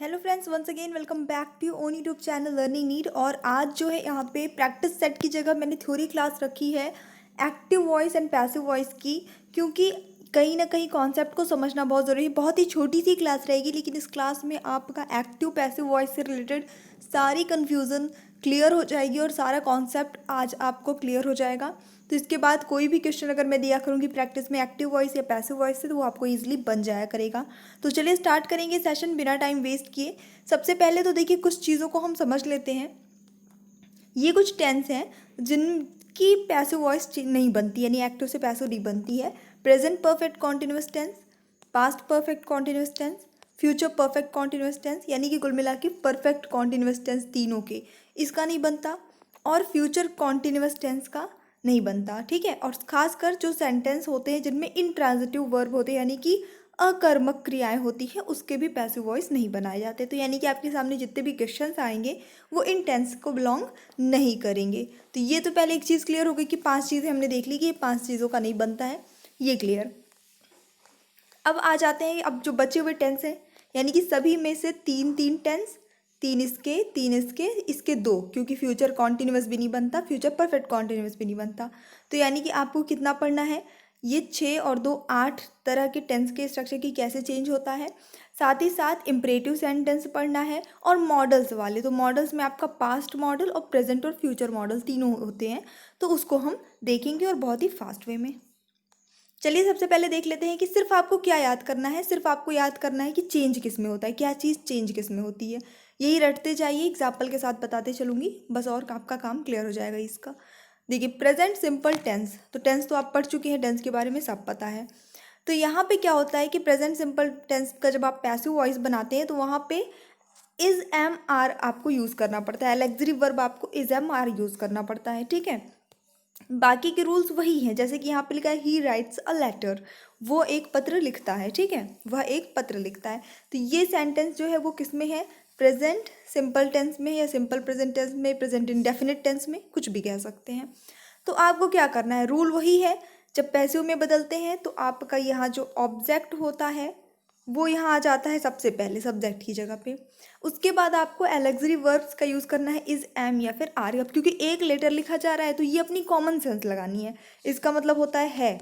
Hello friends, once again welcome back to own YouTube channel learning need. और आज जो है यहाँ पे प्रैक्टिस सेट की जगह मैंने थ्योरी क्लास रखी है active voice and passive voice की, क्योंकि कहीं ना कहीं कॉन्सेप्ट को समझना बहुत ज़रूरी है। बहुत ही छोटी सी क्लास रहेगी, लेकिन इस क्लास में आपका एक्टिव पैसिव वॉइस से रिलेटेड सारी कन्फ्यूज़न क्लियर हो जाएगी और सारा कॉन्सेप्ट आज आपको क्लियर हो जाएगा। तो इसके बाद कोई भी क्वेश्चन अगर मैं दिया करूँगी प्रैक्टिस में एक्टिव वॉइस या पैसिव वॉइस से, तो वो आपको ईजिली बन जाया करेगा। तो चलिए स्टार्ट करेंगे सेशन बिना टाइम वेस्ट किए। सबसे पहले तो देखिए कुछ चीज़ों को हम समझ लेते हैं। ये कुछ टेंस हैं जिनकी पैसिव वॉइस नहीं बनती, यानी एक्टिव से पैसिव नहीं बनती है। Present perfect continuous tense, past perfect continuous tense, future perfect continuous tense, यानी कि कुल मिला के परफेक्ट कॉन्टिन्यूस टेंस तीनों के इसका नहीं बनता, और फ्यूचर कॉन्टिन्यूस टेंस का नहीं बनता। ठीक है। और खासकर जो सेंटेंस होते हैं जिनमें इंट्रांजिटिव वर्ब होते हैं, यानी कि अकर्मक क्रियाएं होती हैं, उसके भी पैसिव वॉइस नहीं बनाए जाते। तो यानी कि आपके सामने जितने भी क्वेश्चंस आएंगे वो इन टेंस को बिलोंग नहीं करेंगे। तो ये तो पहले एक चीज़ क्लियर हो गई कि 5 चीज़ें हमने देख ली कि ये 5 चीज़ों का नहीं बनता है, ये क्लियर। अब आ जाते हैं अब जो बचे हुए टेंस हैं, यानी कि सभी में से तीन तीन टेंस, तीन इसके इसके दो, क्योंकि फ्यूचर कॉन्टिन्यूस भी नहीं बनता, फ्यूचर परफेक्ट कॉन्टिन्यूस भी नहीं बनता। तो यानी कि आपको कितना पढ़ना है, ये 6 और 2 8 तरह के टेंस के स्ट्रक्चर की कैसे चेंज होता है। साथ ही साथ इम्परेटिव सेंटेंस पढ़ना है और मॉडल्स वाले। तो मॉडल्स में आपका पास्ट मॉडल और प्रेजेंट और फ्यूचर मॉडल तीनों होते हैं, तो उसको हम देखेंगे और बहुत ही फास्ट वे में। चलिए सबसे पहले देख लेते हैं कि सिर्फ आपको क्या याद करना है। सिर्फ आपको याद करना है कि चेंज किस में होता है, क्या चीज़ चेंज किस में होती है। यही रटते जाइए, एग्जाम्पल के साथ बताते चलूँगी बस, और आपका काम क्लियर हो जाएगा इसका। देखिए प्रेजेंट सिंपल टेंस, तो टेंस तो आप पढ़ चुके हैं, टेंस के बारे में सब पता है। तो यहाँ पे क्या होता है कि प्रेजेंट सिंपल टेंस का जब आप पैसिव वॉइस बनाते हैं तो वहाँ पे इज एम आर आपको यूज़ करना पड़ता है। एलेक्सिव वर्ब आपको इज एम आर यूज़ करना पड़ता है। ठीक है। बाकी के रूल्स वही हैं, जैसे कि यहाँ पे लिखा है ही राइट्स अ लेटर, वो एक पत्र लिखता है। ठीक है, वह एक पत्र लिखता है। तो ये सेंटेंस जो है वो किस में है, प्रेजेंट सिंपल टेंस में, या सिंपल प्रेजेंट टेंस में, प्रेजेंट इंडेफिनिट टेंस में, कुछ भी कह सकते हैं। तो आपको क्या करना है, रूल वही है। जब पैसिव में बदलते हैं तो आपका यहाँ जो ऑब्जेक्ट होता है वो यहाँ आ जाता है सबसे पहले सब्जेक्ट की जगह पे। उसके बाद आपको एलेक्सरी वर्ब्स का यूज़ करना है इज एम या फिर आर। अब क्योंकि एक लेटर लिखा जा रहा है तो ये अपनी कॉमन सेंस लगानी है। इसका मतलब होता है,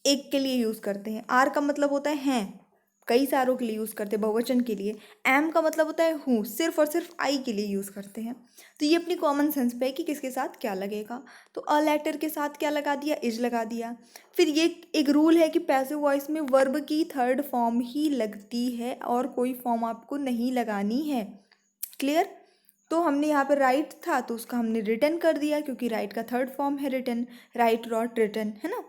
एक के लिए यूज़ करते हैं। आर का मतलब होता है हैं, कई सारों के लिए यूज़ करते हैं, बहुवचन के लिए। एम का मतलब होता है हूँ, सिर्फ और सिर्फ आई के लिए यूज़ करते हैं। तो ये अपनी कॉमन सेंस पे है कि किसके साथ क्या लगेगा। तो अ लेटर के साथ क्या लगा दिया, इज लगा दिया। फिर ये एक रूल है कि पैसिव वॉइस में वर्ब की थर्ड फॉर्म ही लगती है और कोई फॉर्म आपको नहीं लगानी है। क्लियर। तो हमने यहाँ पर राइट था तो उसका हमने रिटन कर दिया, क्योंकि राइट का थर्ड फॉर्म है रिटन, राइट रॉट रिटन, है ना।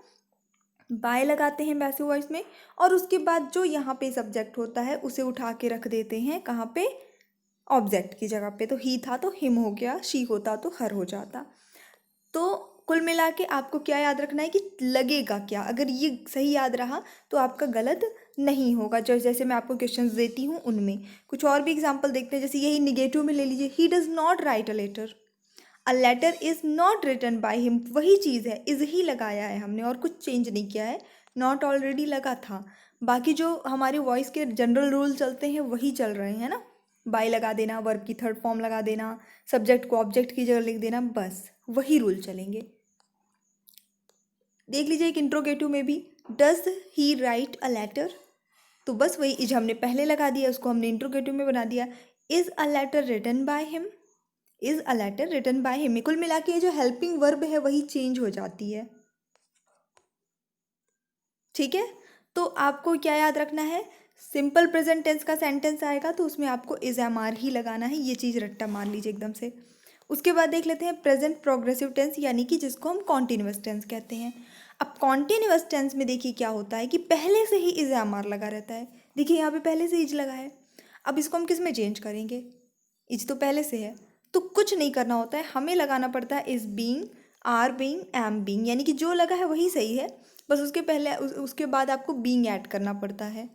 बाय लगाते हैं पैसिव वॉइस में, और उसके बाद जो यहाँ पे सब्जेक्ट होता है उसे उठा के रख देते हैं कहाँ पे, ऑब्जेक्ट की जगह पे। तो ही था तो हिम हो गया, शी होता तो हर हो जाता। तो कुल मिला के आपको क्या याद रखना है कि लगेगा क्या। अगर ये सही याद रहा तो आपका गलत नहीं होगा। जैसे जैसे मैं आपको क्वेश्चंस देती हूँ उनमें कुछ और भी एग्जांपल देखते हैं। जैसे यही निगेटिव में ले लीजिए, he does not write a letter is not written by him, वही चीज़ है, इज़ ही लगाया है हमने और कुछ चेंज नहीं किया है। नॉट ऑलरेडी लगा था। बाकी जो हमारे वॉइस के जनरल रूल चलते हैं वही चल रहे हैं ना। बाय लगा देना, वर्ब की थर्ड फॉर्म लगा देना, सब्जेक्ट को ऑब्जेक्ट की जगह लिख देना, बस वही रूल चलेंगे। देख लीजिए एक इंट्रोगेटिव में भी, does he write a letter, तो बस वही इज हमने पहले लगा दिया, उसको हमने इंट्रोगेटिव में बना दिया। Is a letter written by him, is a letter written by him. कुल मिला के जो हेल्पिंग वर्ब है वही चेंज हो जाती है। ठीक है। तो आपको क्या याद रखना है, सिंपल प्रेजेंट टेंस का सेंटेंस आएगा तो उसमें आपको इज एम आर ही लगाना है, ये चीज़ रट्टा मार लीजिए एकदम से। उसके बाद देख लेते हैं प्रेजेंट प्रोग्रेसिव टेंस, यानी कि जिसको हम कॉन्टिन्यूअस टेंस कहते हैं। अब कॉन्टिन्यूअस टेंस में देखिए क्या होता है कि पहले से ही इज एम आर लगा रहता है। देखिए यहाँ पे पहले से इज लगा है, अब इसको हम किस में चेंज करेंगे, इज तो पहले से है, तो कुछ नहीं करना होता है, हमें लगाना पड़ता है is being, are being, am being, यानी कि जो लगा है वही सही है, बस उसके पहले उसके बाद आपको बीइंग ऐड करना पड़ता है।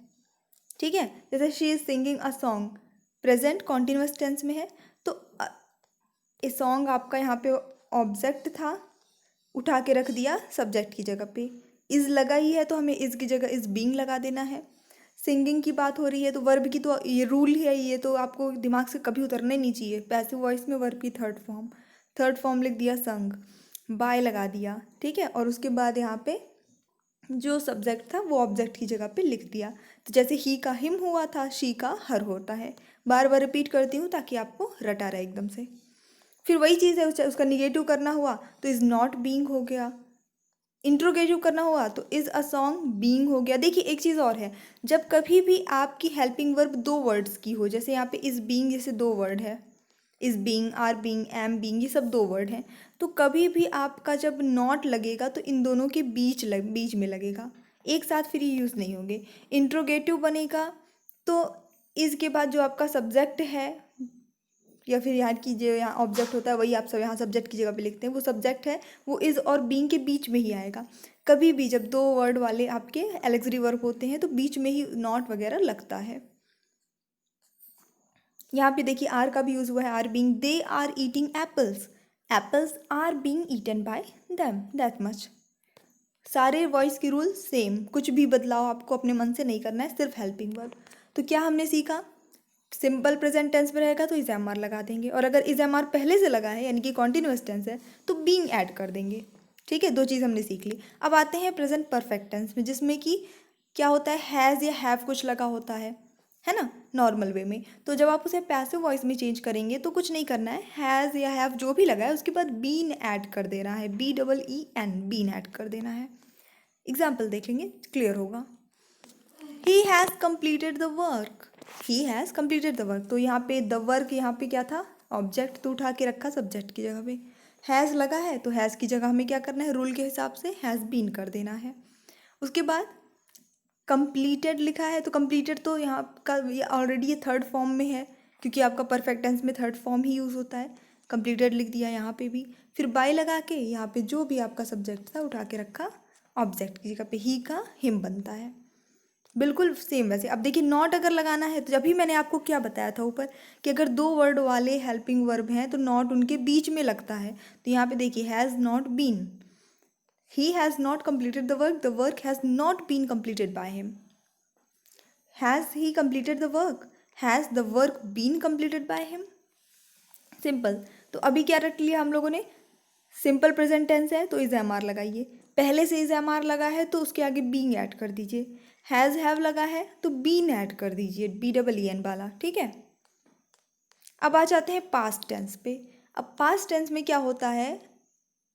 ठीक है। जैसे she is singing a song, present continuous tense में है, तो ए सॉन्ग आपका यहाँ पे ऑब्जेक्ट था, उठा के रख दिया सब्जेक्ट की जगह पे। इज़ लगा ही है तो हमें इज़ की जगह इज़ बीइंग लगा देना है। सिंगिंग की बात हो रही है तो वर्ब की तो ये रूल है, ये तो आपको दिमाग से कभी उतरना ही नहीं चाहिए। पैसिव वॉइस में वर्ब की थर्ड फॉर्म लिख दिया संग, बाय लगा दिया, ठीक है। और उसके बाद यहाँ पे जो सब्जेक्ट था वो ऑब्जेक्ट की जगह पे लिख दिया। तो जैसे ही का हिम हुआ था, शी का हर होता है। बार बार रिपीट करती हूँ ताकि आपको रटा रहे एकदम से। फिर वही चीज़ है, उसका निगेटिव करना हुआ तो इज़ नॉट बीइंग हो गया। इंट्रोगेटिव करना हुआ तो इज़ अ सॉन्ग बीइंग हो गया। देखिए एक चीज़ और है, जब कभी भी आपकी हेल्पिंग वर्ब दो वर्ड्स की हो, जैसे यहाँ पे इज़ बीइंग जैसे दो वर्ड है, is being, are being, am being, ये सब दो वर्ड हैं, तो कभी भी आपका जब नॉट लगेगा तो इन दोनों के बीच में लगेगा, एक साथ फिर ये यूज़ नहीं होंगे। इंट्रोगेटिव बनेगा तो इज़ के बाद जो आपका सब्जेक्ट है, या फिर यहाँ की जो यहाँ ऑब्जेक्ट होता है वही आप सब यहाँ सब्जेक्ट की जगह पे लिखते हैं, वो सब्जेक्ट है वो इज़ और बीइंग के बीच में ही आएगा। कभी भी जब दो वर्ड वाले आपके एलेक्सरी वर्ब होते हैं तो बीच में ही नॉट वगैरह लगता है। यहाँ पे देखिए आर का भी यूज़ हुआ है, are being, they are eating apples, apples are being eaten by them, that much. सारे वॉइस की रूल सेम, कुछ भी बदलाव आपको अपने मन से नहीं करना है, सिर्फ हेल्पिंग वर्ब। तो क्या हमने सीखा, सिंपल प्रेजेंट टेंस में रहेगा तो इज एम आर लगा देंगे, और अगर इज एम आर पहले से लगा है यानी कि कॉन्टिन्यूस टेंस है तो बीइंग ऐड कर देंगे। ठीक है, दो चीज़ हमने सीख ली। अब आते हैं प्रेजेंट परफेक्ट टेंस में, जिसमें कि क्या होता है, हैज़ या हैव कुछ लगा होता है ना, नॉर्मल वे में। तो जब आप उसे पैसिव वॉइस में चेंज करेंगे तो कुछ नहीं करना है, हैज़ या हैव जो भी लगा है उसके बाद बीन ऐड कर देना है, BEEN, बीन ऐड कर देना है। एग्जाम्पल देख लेंगे, क्लियर होगा। He has completed the work, he has completed the work, तो यहाँ पे द वर्क, यहाँ पे क्या था, ऑब्जेक्ट, तो उठा के रखा सब्जेक्ट की जगह पे। हैज़ लगा है तो हैज़ की जगह हमें क्या करना है, रूल के हिसाब से हैज़ बीन कर देना है। उसके बाद कंप्लीटेड लिखा है तो कंप्लीटेड तो यहाँ का ऑलरेडी ये थर्ड फॉर्म में है, क्योंकि आपका परफेक्ट टेंस में थर्ड फॉर्म ही यूज़ होता है। कंप्लीटेड लिख दिया यहाँ पे भी, फिर बाय लगा के यहाँ पे जो भी आपका सब्जेक्ट था उठा के रखा ऑब्जेक्ट की जगह पे, ही का हिम बनता है। बिल्कुल सेम वैसे। अब देखिए नॉट अगर लगाना है तो अभी मैंने आपको क्या बताया था ऊपर, कि अगर दो वर्ड वाले हेल्पिंग वर्ब हैं तो नॉट उनके बीच में लगता है। तो यहाँ पे देखिए has not been, he has not completed the work has not been completed by him. Has he completed the work, has the work been completed by him. Simple. तो अभी क्या रट लिया हम लोगों ने, सिंपल प्रेजेंट टेंस है तो इज एम आर लगाइए, पहले से इज एम आर लगा है तो उसके आगे बीइंग ऐड कर दीजिए, हैज़ हैव लगा है तो बीन ऐड कर दीजिए, BEEN वाला, ठीक है। अब आ जाते हैं पास्ट टेंस पे। अब पास्ट टेंस में क्या होता है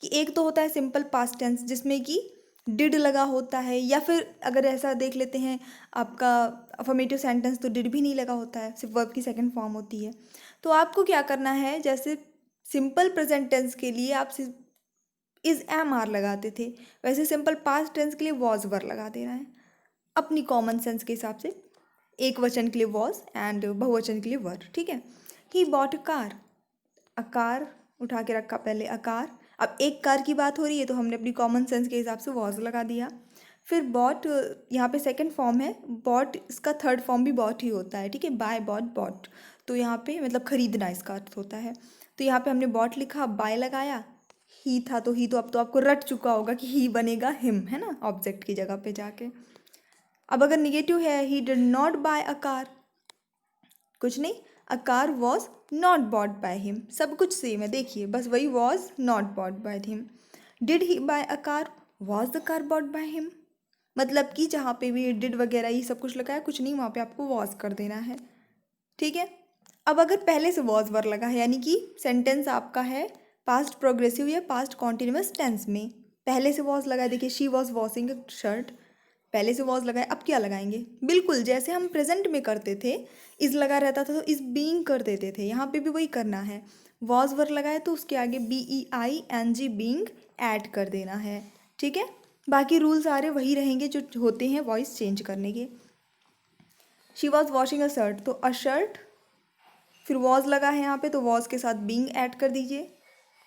कि एक तो होता है सिंपल पास्ट टेंस जिसमें कि डिड लगा होता है, या फिर अगर ऐसा देख लेते हैं आपका अफर्मेटिव सेंटेंस तो डिड भी नहीं लगा होता है, सिर्फ वर्ब की सेकंड फॉर्म होती है। तो आपको क्या करना है, जैसे सिंपल प्रेजेंट टेंस के लिए आप इज एम आर लगाते थे, वैसे सिंपल पास्ट टेंस के लिए वॉज वर लगा देना है अपनी कॉमन सेंस के हिसाब से। एक वचन के लिए वॉज एंड बहुवचन के लिए वर, ठीक है। ही बॉट अ कार उठा के रखा पहले अकार। अब एक कार की बात हो रही है तो हमने अपनी कॉमन सेंस के हिसाब से वॉज लगा दिया। फिर बॉट, यहाँ पे सेकंड फॉर्म है, बॉट इसका थर्ड फॉर्म भी बॉट ही होता है, ठीक है, बाय बॉट बॉट, तो यहाँ पे मतलब खरीदना इसका अर्थ होता है। तो यहाँ पे हमने बॉट लिखा, बाय लगाया, ही था तो ही, तो अब तो आपको रट चुका होगा कि ही बनेगा हिम, है ना, ऑब्जेक्ट की जगह पे जाके। अब अगर निगेटिव है, he did not buy a car, कुछ नहीं, a car was not bought by him, सब कुछ सेम है, देखिए बस वही was not bought by him. Did he buy a car, was the car bought by him, मतलब कि जहाँ पे भी डिड वगैरह ये सब कुछ लगा है कुछ नहीं, वहाँ पे आपको वॉज कर देना है, ठीक है। अब अगर पहले से वॉज वर लगा है यानी कि सेंटेंस आपका है पास्ट प्रोग्रेसिव या पास्ट कॉन्टिन्यूस टेंस में, पहले से वॉज लगा है, देखिए she was washing a shirt, पहले से वॉज लगाए, अब क्या लगाएंगे, बिल्कुल जैसे हम प्रेजेंट में करते थे, इज लगा रहता था तो इज बीइंग कर देते थे, यहाँ पे भी वही करना है, वॉज वर लगाए तो उसके आगे BEING बीइंग ऐड कर देना है, ठीक है। बाकी रूल सारे वही रहेंगे जो होते हैं वॉइस चेंज करने के। She was washing a shirt, तो अ शर्ट, फिर वॉज लगा है यहाँ पे तो वॉज के साथ बीइंग ऐड कर दीजिए।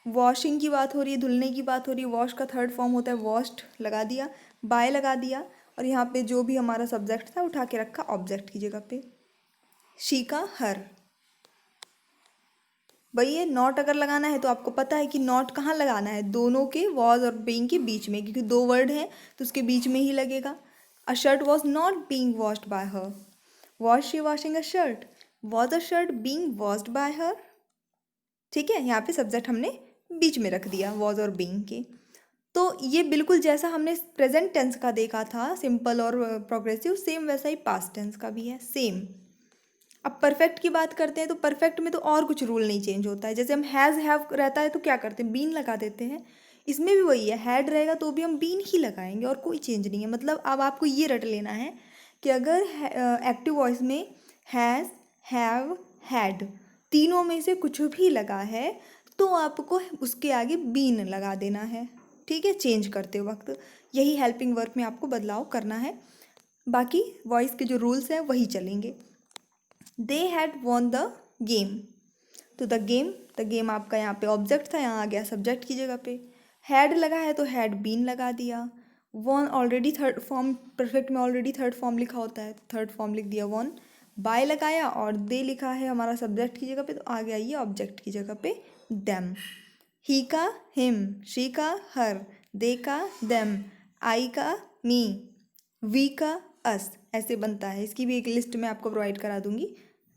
वॉशिंग की बात हो रही है, धुलने की बात हो रही है, वॉश का थर्ड फॉर्म होता है वॉश्ड, लगा दिया, बाय लगा दिया, और यहाँ पे जो भी हमारा सब्जेक्ट था उठा के रखा ऑब्जेक्ट की जगह पे, शी का हर। भाई ये नॉट अगर लगाना है तो आपको पता है कि नॉट कहाँ लगाना है, दोनों के वॉज और बीइंग के बीच में, क्योंकि दो वर्ड हैं तो उसके बीच में ही लगेगा। A shirt was not being washed by her, was she washing a shirt, was a shirt being washed by her. ठीक है, यहाँ पे सब्जेक्ट हमने बीच में रख दिया वॉज और बींग के। तो ये बिल्कुल जैसा हमने प्रेजेंट टेंस का देखा था सिंपल और प्रोग्रेसिव, सेम वैसा ही पास्ट टेंस का भी है सेम। अब परफेक्ट की बात करते हैं तो परफेक्ट में तो और कुछ रूल नहीं चेंज होता है। जैसे हम हैज़ हैव रहता है तो क्या करते हैं, बीन लगा देते हैं। इसमें भी वही है, हैड रहेगा तो भी हम बीन ही लगाएंगे और कोई चेंज नहीं है। मतलब अब आपको ये रट लेना है कि अगर एक्टिव वॉइस में हैज़, हैव, हैड तीनों में से कुछ भी लगा है तो आपको उसके आगे बीन लगा देना है। ठीक है, चेंज करते वक्त यही हेल्पिंग वर्क में आपको बदलाव करना है। बाकी वॉइस के जो रूल्स हैं वही चलेंगे। They had von the game, तो द गेम आपका यहाँ पे ऑब्जेक्ट था, यहाँ आ गया सब्जेक्ट की जगह पे। हैड लगा है तो हैड बीन लगा दिया। Won already third form, perfect में ऑलरेडी थर्ड फॉर्म लिखा होता है, थर्ड फॉर्म लिख दिया वॉन। बाय लगाया और दे लिखा है हमारा सब्जेक्ट की जगह पे तो आ गया ये ऑब्जेक्ट की जगह पे देम। ही का हिम, शी का हर, दे का देम, आई का मी, वी का अस, ऐसे बनता है। इसकी भी एक लिस्ट मैं आपको प्रोवाइड करा दूंगी,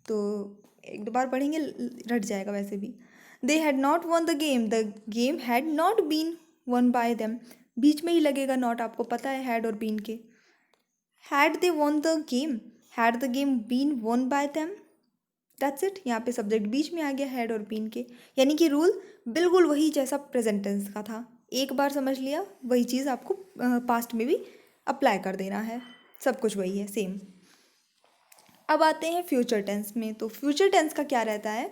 तो एक दो बार पढ़ेंगे रट जाएगा वैसे भी। They had not won the game had not been won by them, बीच में ही लगेगा नॉट, आपको पता है हैड और बीन के। Had they won the game, had the game been won by them, that's it. यहाँ पे सब्जेक्ट बीच में आ गया हैड और बीन के, यानी कि रूल बिल्कुल वही जैसा प्रेजेंट टेंस का था। एक बार समझ लिया वही चीज़ आपको पास्ट में भी अप्लाई कर देना है, सब कुछ वही है सेम। अब आते हैं फ्यूचर टेंस में। तो फ्यूचर टेंस का क्या रहता है,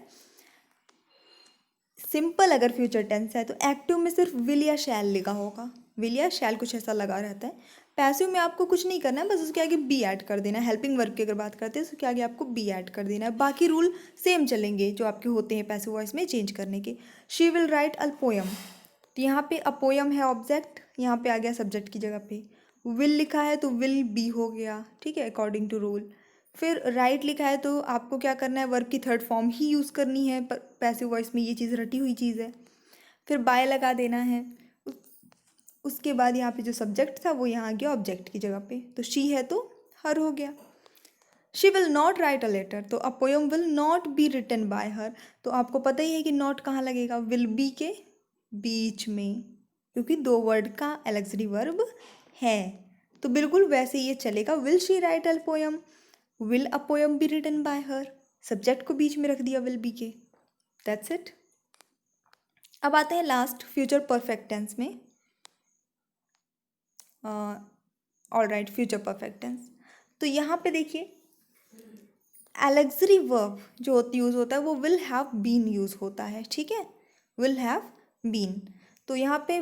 सिंपल अगर फ्यूचर टेंस है तो एक्टिव में सिर्फ विल या शैल लिखा होगा, विल या शैल कुछ ऐसा लगा रहता है। पैसिव में आपको कुछ नहीं करना है, बस उसके आगे बी ऐड कर देना है। हेल्पिंग वर्क की अगर बात करते हैं तो उसके आगे आपको बी ऐड कर देना है। बाकी रूल सेम चलेंगे जो आपके होते हैं पैसिव वॉइस में चेंज करने के। She will write a poem, तो यहाँ पे अ पोयम है ऑब्जेक्ट, यहाँ पे आ गया सब्जेक्ट की जगह पे। विल लिखा है तो विल बी हो गया, ठीक है, अकॉर्डिंग टू रूल। फिर राइट लिखा है तो आपको क्या करना है, वर्ब की थर्ड फॉर्म ही यूज़ करनी है, पैसिव वॉइस में ये चीज़ रटी हुई चीज़ है। फिर बाय लगा देना है। उसके बाद यहाँ पे जो सब्जेक्ट था वो यहाँ आ गया ऑब्जेक्ट की जगह पे, तो शी है तो हर हो गया। She will not write a letter, तो a poem will not be written by her, तो आपको पता ही है कि नॉट कहाँ लगेगा, विल बी के बीच में, क्योंकि दो वर्ड का एलेक्सरी वर्ब है। तो बिल्कुल वैसे ये चलेगा, will she write a poem, will a poem be written by her, subject को बीच में रख दिया विल बी के, दैट्स इट। अब आते हैं लास्ट फ्यूचर परफेक्ट टेंस में। All right, future perfect tense, तो यहाँ पे देखिए एलेक्सरी वर्ब जो यूज़ होता है वो विल हैव बीन यूज़ होता है, ठीक है, विल हैव बीन। तो यहाँ पे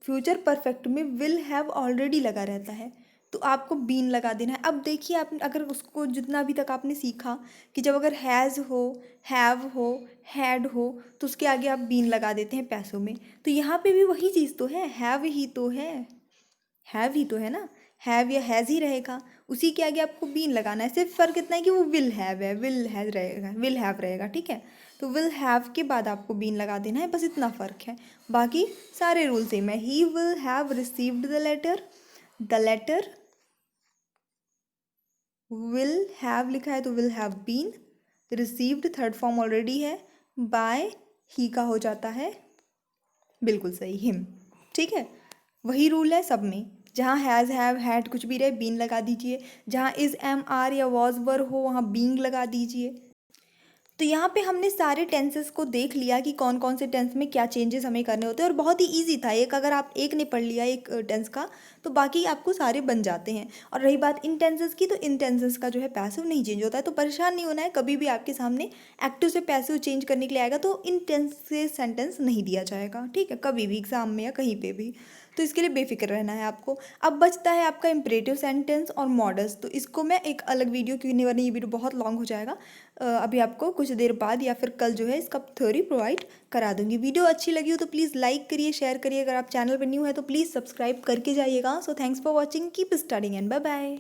फ्यूचर परफेक्ट में विल हैव ऑलरेडी लगा रहता है तो आपको बीन लगा देना है। अब देखिए आप अगर उसको जितना अभी तक आपने सीखा कि जब अगर हैज़ हो, हैव हो, हैड हो तो उसके आगे आप बीन लगा देते हैं पैसों में, तो यहाँ पे भी वही चीज़ तो है, हैव ही तो है ना, हैव या हैज़ ही रहेगा, उसी के आगे आपको बीन लगाना है। सिर्फ फ़र्क इतना है कि वो विल हैव है, विल हैज़ रहेगा, विल हैव रहेगा, ठीक है। तो विल हैव के बाद आपको बीन लगा देना है, बस इतना फ़र्क है, बाकी सारे रूल सेम है। He will have received the letter will have लिखा है तो will have been, received third form already है, बाय ही का हो जाता है, बिल्कुल सही, हिम, ठीक है। वही रूल है सब में, जहाँ हैज़, हैव, हैड कुछ भी रहे बीन लगा दीजिए, जहाँ इज़, एम, आर या वॉज, वर हो वहाँ बींग लगा दीजिए। तो यहाँ पे हमने सारे टेंसेस को देख लिया कि कौन कौन से टेंस में क्या चेंजेस हमें करने होते हैं, और बहुत ही इजी था एक, अगर आप एक ने पढ़ लिया एक टेंस का तो बाकी आपको सारे बन जाते हैं। और रही बात इन टेंसेस की, तो इन टेंसेस का जो है पैसिव नहीं चेंज होता है, तो परेशान नहीं होना है। कभी भी आपके सामने एक्टिव से पैसिव चेंज करने के लिए आएगा तो इन टेंस से सेंटेंस नहीं दिया जाएगा, ठीक है, कभी भी एग्जाम में या कहीं पर भी, तो इसके लिए बेफिक्र रहना है आपको। अब बचता है आपका इम्परेटिव सेंटेंस और मॉडल्स, तो इसको मैं एक अलग वीडियो, क्योंकि वरना ये वीडियो बहुत लॉन्ग हो जाएगा, अभी आपको कुछ देर बाद या फिर कल जो है इसका थ्योरी प्रोवाइड करा दूंगी। वीडियो अच्छी लगी हो तो प्लीज़ लाइक करिए, शेयर करिए, अगर आप चैनल पर न्यू है तो प्लीज़ सब्सक्राइब करके जाइएगा। So thanks for watching, keep studying and bye bye.